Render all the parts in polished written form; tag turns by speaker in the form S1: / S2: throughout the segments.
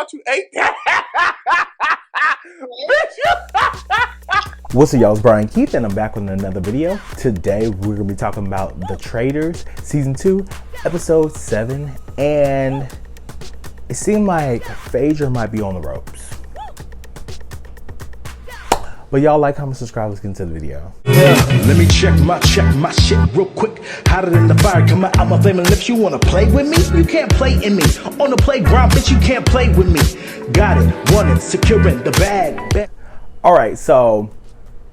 S1: thought you ate that.
S2: What's up, y'all? It's Brian Keith, and I'm back with another video. Today, we're gonna be talking about The Traitors, Season 2, Episode 7, and it seemed like Phaedra might be on the ropes. But y'all like, comment, subscribe, let's get into the video.
S3: Let me check my shit real quick. Hotter than the fire coming out my flaming lips. You wanna play with me? You can't play in me. On the playground, bitch, you can't play with me. Got it, want it, securing the bag.
S2: Alright, so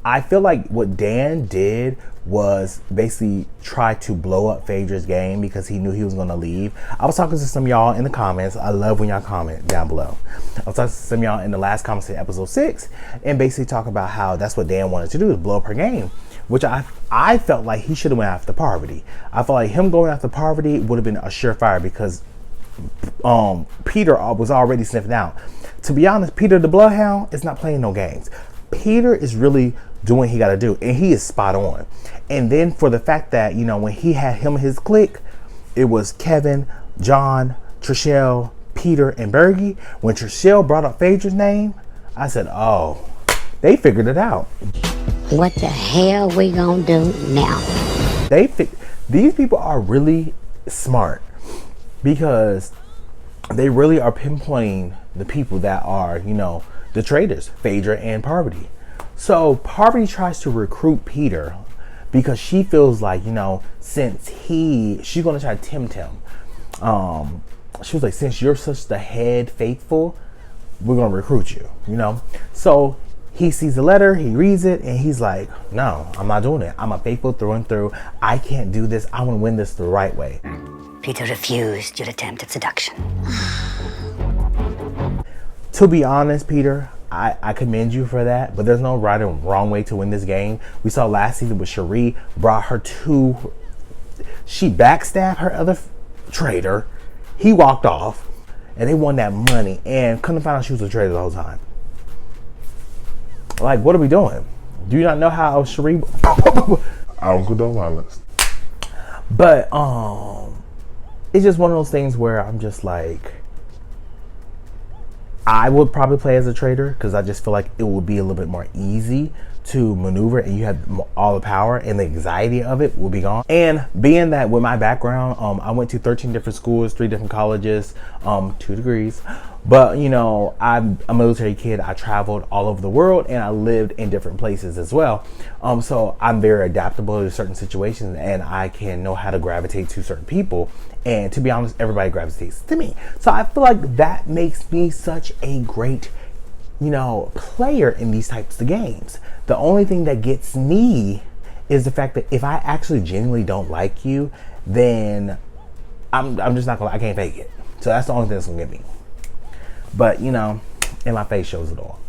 S2: I feel like what Dan did was basically try to blow up Phaedra's game because he knew he was gonna leave. I was talking to some of y'all in the comments. I love when y'all comment down below. I was talking to some of y'all in the last comments in episode 6 and basically talk about how that's what Dan wanted to do, is blow up her game, which I felt like he should have went after Parvati. I felt like him going after Parvati would have been a surefire because Peter was already sniffing out. To be honest, Peter the Bloodhound is not playing no games. Peter is really doing what he got to do, and he is spot on. And then for the fact that, you know, when he had him and his clique, it was Kevin, John, Trishelle, Peter, and Bergie. When Trishelle brought up Phaedra's name, I said, oh, they figured it out.
S4: What the hell we gonna do now?
S2: These people are really smart because they really are pinpointing the people that are, you know, the traitors, Phaedra and Parvati. So Parvati tries to recruit Peter because she feels like, you know, since she's gonna try to tempt him. She was like, since you're such the head faithful, we're gonna recruit you, you know. So he sees the letter, he reads it, and he's like, no, I'm not doing it. I'm a faithful through and through. I can't do this. I want to win this the right way.
S4: Peter refused your attempt at seduction.
S2: To be honest, Peter, I commend you for that, but there's no right or wrong way to win this game. We saw last season with Cherie, brought her to, she backstabbed her other traitor. He walked off, and they won that money, and couldn't find out she was a traitor the whole time. Like, what are we doing? Do you not know how Cherie?
S1: I don't condone violence.
S2: But it's just one of those things where I'm just like, I would probably play as a traitor because I just feel like it would be a little bit more easy to maneuver, and you have all the power, and the anxiety of it will be gone. And being that with my background, I went to 13 different schools, 3 different colleges, 2 degrees. But, you know, I'm a military kid. I traveled all over the world, and I lived in different places as well. So I'm very adaptable to certain situations, and I can know how to gravitate to certain people. And to be honest, everybody gravitates to me. So I feel like that makes me such a great, you know, player in these types of games. The only thing that gets me is the fact that if I actually genuinely don't like you, then I'm just not gonna, I can't fake it. So that's the only thing that's gonna get me. But, you know, and my face shows it all.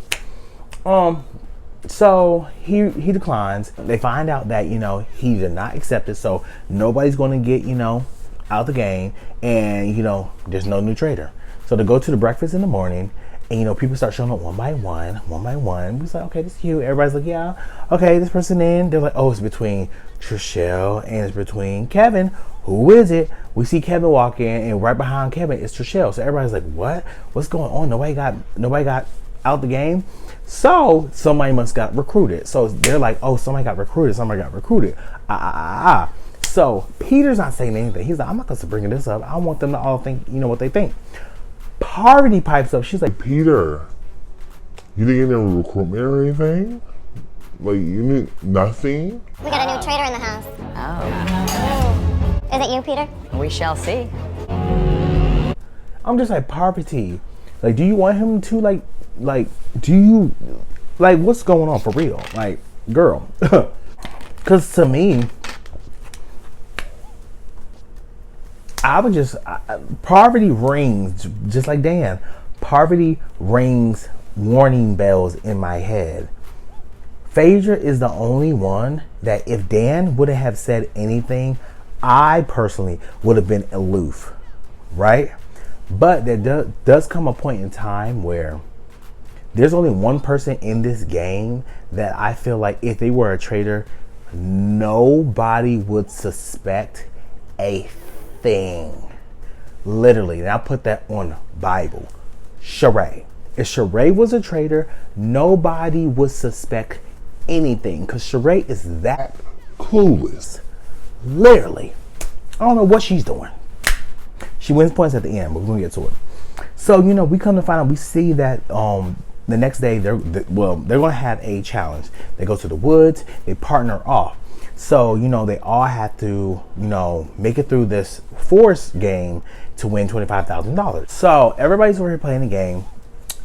S2: So he declines. They find out that, you know, he did not accept it, so nobody's gonna get, you know, out the game, and, you know, there's no new traitor. So they go to the breakfast in the morning, and, you know, people start showing up one by one. We was like, okay, this is cute. Everybody's like, yeah, okay, this person in. They're like, oh, it's between Trishelle and it's between Kevin. Who is it? We see Kevin walk in, and right behind Kevin is Trishelle. So everybody's like, what? What's going on? Nobody got out the game. So somebody must got recruited. So they're like, oh, somebody got recruited. So Peter's not saying anything. He's like, I'm not gonna bring this up. I want them to all think, you know, what they think. Parvati pipes up. She's like,
S1: Peter, you didn't get any recruitment or anything? Like, you need nothing?
S5: We got a new traitor in the house.
S6: Oh.
S5: Is it you, Peter?
S6: We shall see.
S2: I'm just like, Parvati, like, do you want him to like, do you, like, what's going on for real? Like, girl, because to me, I would just, Parvati rings, just like Dan, Parvati rings warning bells in my head. Phaedra is the only one that if Dan wouldn't have said anything, I personally would have been aloof, right? But there does come a point in time where there's only one person in this game that I feel like if they were a traitor, nobody would suspect a thing. Literally, and I'll put that on Bible. Sheree. If Sheree was a traitor, nobody would suspect anything because Sheree is that
S1: Clueless.
S2: literally. I don't know what she's doing. She wins points at the end, but we're gonna get to it. So, you know, we come to find out, we see that the next day they're gonna have a challenge. They go to the woods, they partner off. So, you know, they all have to, you know, make it through this forest game to win $25,000. So everybody's over here playing the game.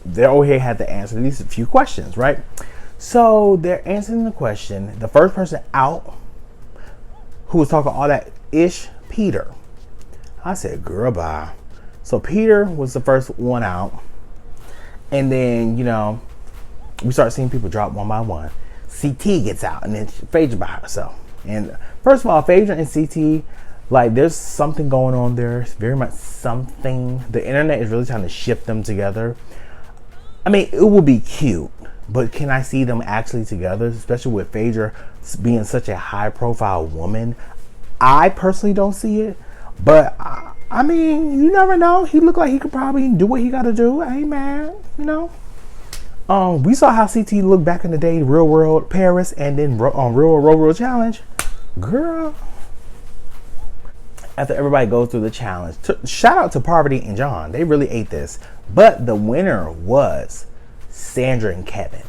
S2: They're over here had to answer these few questions, right? So they're answering the question. The first person out who was talking all that ish, Peter. I said, girl, bye. So Peter was the first one out. And then, you know, we start seeing people drop one by one. CT gets out, and then Phaedra by herself. And first of all, Phaedra and CT, like, there's something going on there. It's very much something. The internet is really trying to ship them together. I mean, it will be cute, but can I see them actually together, especially with Phaedra being such a high-profile woman? I personally don't see it, but I mean, you never know. He looked like he could probably do what he got to do. I ain't mad, you know. We saw how CT looked back in the day, Real World Paris, and then on Real World Challenge. Girl. After everybody goes through the challenge, shout out to Parvati and John. They really ate this. But the winner was Sandra and Kevin.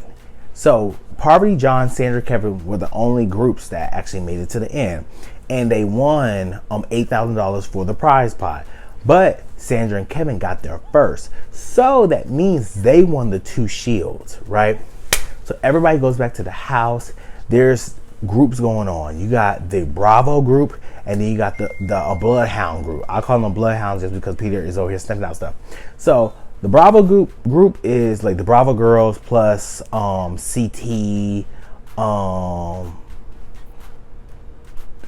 S2: So Parvati, John, Sandra, Kevin were the only groups that actually made it to the end. And they won $8,000 for the prize pot. But Sandra and Kevin got there first. So that means they won the 2 shields, right? So everybody goes back to the house. There's groups going on. You got the Bravo group, and then you got the Bloodhound group. I call them Bloodhounds just because Peter is over here sniffing out stuff. So the Bravo group is like the Bravo girls plus CT. Is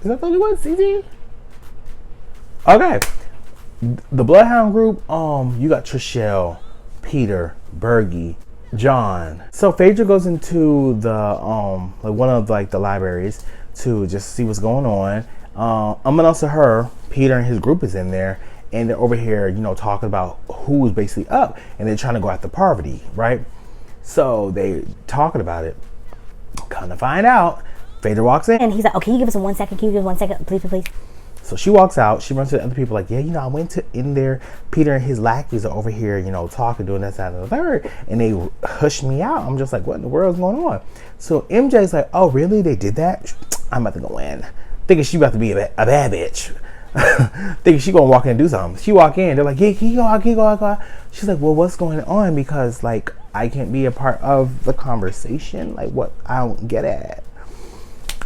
S2: that the only one? CT? Okay. The Bloodhound group, you got Trishelle, Peter, Bergie, John. So Phaedra goes into the like one of like the libraries to just see what's going on. Unbeknownst to her, Peter and his group is in there, and they're over here, you know, talking about who's basically up, and they're trying to go after Parvati, right? So they talking about it. Come to find out, Phaedra walks in.
S5: And he's like, oh, can you give us 1 second? Can you give us 1 second? Please, please, please.
S2: So she walks out. She runs to the other people like, yeah, you know, I went in there. Peter and his lackeys are over here, you know, talking, doing this, that, and the third. And they hushed me out. I'm just like, what in the world is going on? So MJ's like, oh, really? They did that? I'm about to go in. Thinking she about to be a bad bitch. Thinking she gonna walk in and do something. She walk in. They're like, yeah, can you go out? Can you go out? She's like, well, what's going on? Because, like, I can't be a part of the conversation. Like, what? I don't get it.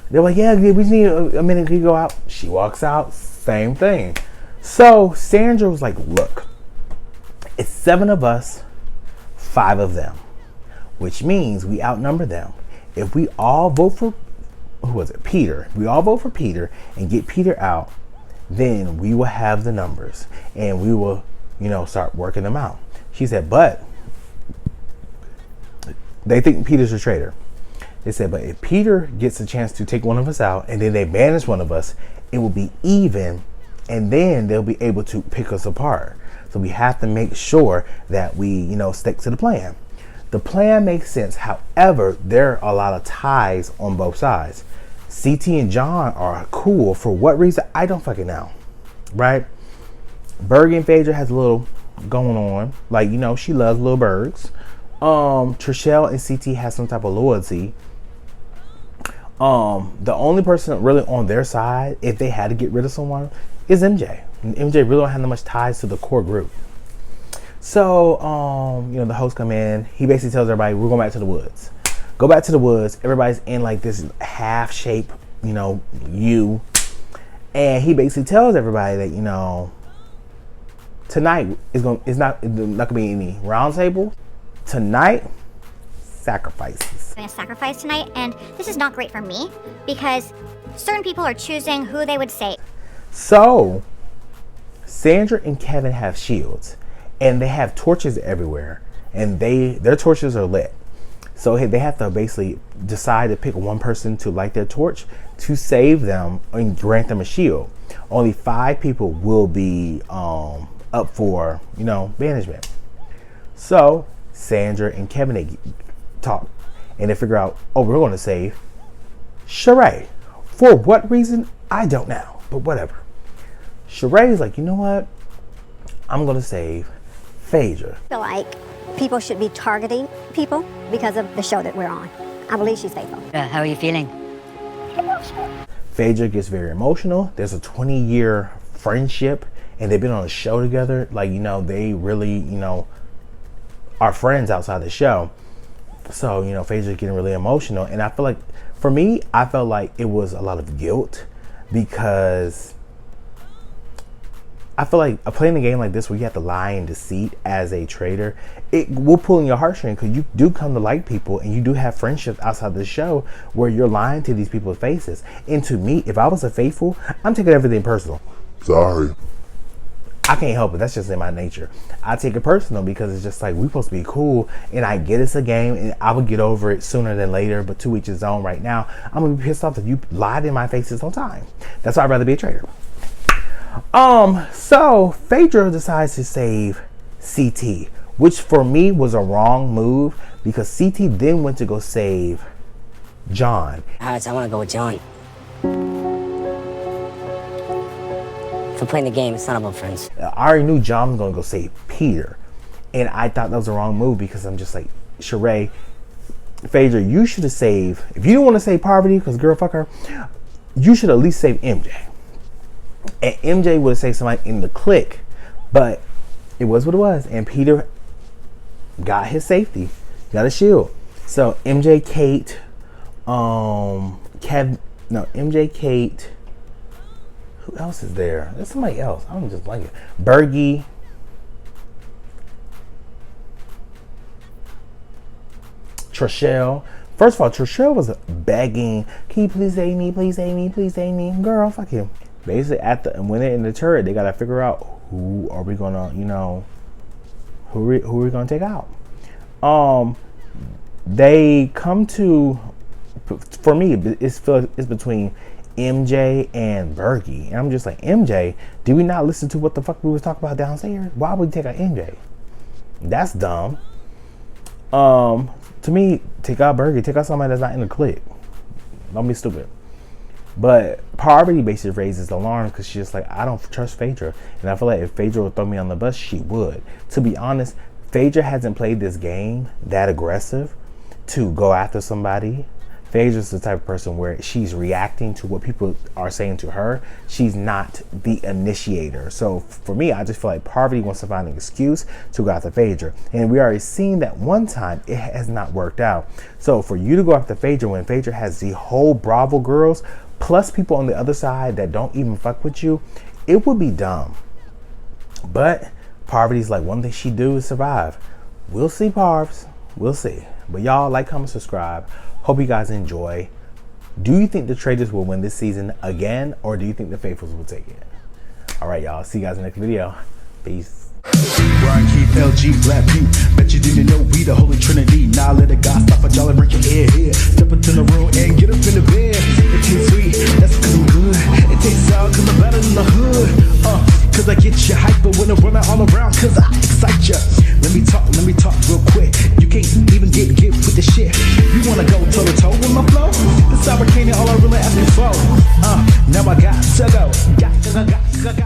S2: They're like, yeah, we need a minute to go out. She walks out, same thing. So Sandra was like, look, it's 7 of us, 5 of them, which means we outnumber them. If we all vote for, who was it? Peter. We all vote for Peter and get Peter out, then we will have the numbers and we will, you know, start working them out. She said, but they think Peter's a traitor. They said, but if Peter gets a chance to take one of us out and then they banish one of us, it will be even, and then they'll be able to pick us apart. So we have to make sure that we, you know, stick to the plan. The plan makes sense. However, there are a lot of ties on both sides. CT and John are cool. For what reason? I don't fucking know. Right? Bergie and Phaedra has a little going on. Like, you know, she loves little birds. Trishelle and CT has some type of loyalty. The only person really on their side, if they had to get rid of someone, is MJ. And MJ really don't have that much ties to the core group. So, you know, the host come in. He basically tells everybody, we're going back to the woods. Go back to the woods. Everybody's in like this half shape, you know, U. And he basically tells everybody that, you know, tonight is not gonna be any round table. Tonight, sacrifices.
S6: I'm going to sacrifice tonight, and this is not great for me because certain people are choosing who they would say.
S2: So, Sandra and Kevin have shields, and they have torches everywhere, and their torches are lit. So they have to basically decide to pick one person to light their torch to save them and grant them a shield. Only 5 people will be up for, you know, banishment. So Sandra and Kevin, they talk and they figure out, oh, we're going to save Sheree. For what reason? I don't know, but whatever. Sheree is like, you know what? I'm going to save Phaedra.
S7: I feel like people should be targeting people because of the show that we're on. I believe she's faithful.
S4: How are you feeling?
S2: Phaedra gets very emotional. There's a 20-year friendship and they've been on a show together. Like, you know, they really, you know, are friends outside the show. So, you know, Phaedra's getting really emotional. And I feel like, for me, I felt like it was a lot of guilt because I feel like playing a game like this where you have to lie and deceit as a traitor, it will pull in your heartstring because you do come to like people and you do have friendships outside the show where you're lying to these people's faces. And to me, if I was a faithful, I'm taking everything personal.
S1: Sorry.
S2: I can't help it. That's just in my nature. I take it personal because it's just like, we're supposed to be cool and I get it's a game and I would get over it sooner than later, but to each his own. Right now, I'm gonna be pissed off that you lied in my face this whole time. That's why I'd rather be a traitor. So Phaedra decides to save CT, which for me was a wrong move because CT then went to go save John.
S4: I want to go with John. For playing the game, it's not about friends.
S2: I already knew John was gonna go save Peter, and I thought that was the wrong move because I'm just like, Sheree, Phaedra, you should have saved. If you didn't want to save Parvati, because girl, fuck her, you should at least save MJ. And MJ would have saved somebody in the clique, but it was what it was. And Peter got his safety, got a shield. So MJ, Kate, MJ, Kate. Who else is there? There's somebody else. I don't just like it. Bergie. Trishelle. First of all, Trishelle was begging, can you please save me, please save me, please save me. Girl, fuck you. Basically, when they're in the turret, they gotta figure out who are we gonna, you know, who are we gonna take out. They come to, for me, it's between MJ and Bergie, and I'm just like, MJ, did we not listen to what the fuck we was talking about downstairs? Why would we take out MJ? That's dumb. To me, take out Bergie, take out somebody that's not in the clique. Don't be stupid. But Parvati basically raises the alarm because she's just like, I don't trust Phaedra. And I feel like if Phaedra would throw me on the bus, she would. To be honest, Phaedra hasn't played this game that aggressive to go after somebody. Phaedra's the type of person where she's reacting to what people are saying to her. She's not the initiator. So for me, I just feel like Parvati wants to find an excuse to go after Phaedra. And we already seen that one time it has not worked out. So for you to go after Phaedra when Phaedra has the whole Bravo girls plus people on the other side that don't even fuck with you, it would be dumb. But Parvati's like, one thing she do is survive. We'll see, Parvs. We'll see. But y'all, like, comment, subscribe. Hope you guys enjoy. Do you think the Traitors will win this season again, or do you think the Faithfuls will take it? All right, y'all. See you guys in the next video. Peace.
S3: Brian Keith, LG, Black Butte. Bet you didn't know we the Holy Trinity. Now let a God stop a jolly break your ear here. Step into the room and get up in the bed. It tastes sweet, that's cause I'm good. It tastes sour cause I'm better than the hood. Cause I get you hyper when I'm running all around cause I excite ya. Let me talk real quick. You can't even get with the shit. You wanna go toe to toe with my flow? The sour candy all I really ask me for. Now I got to go. Got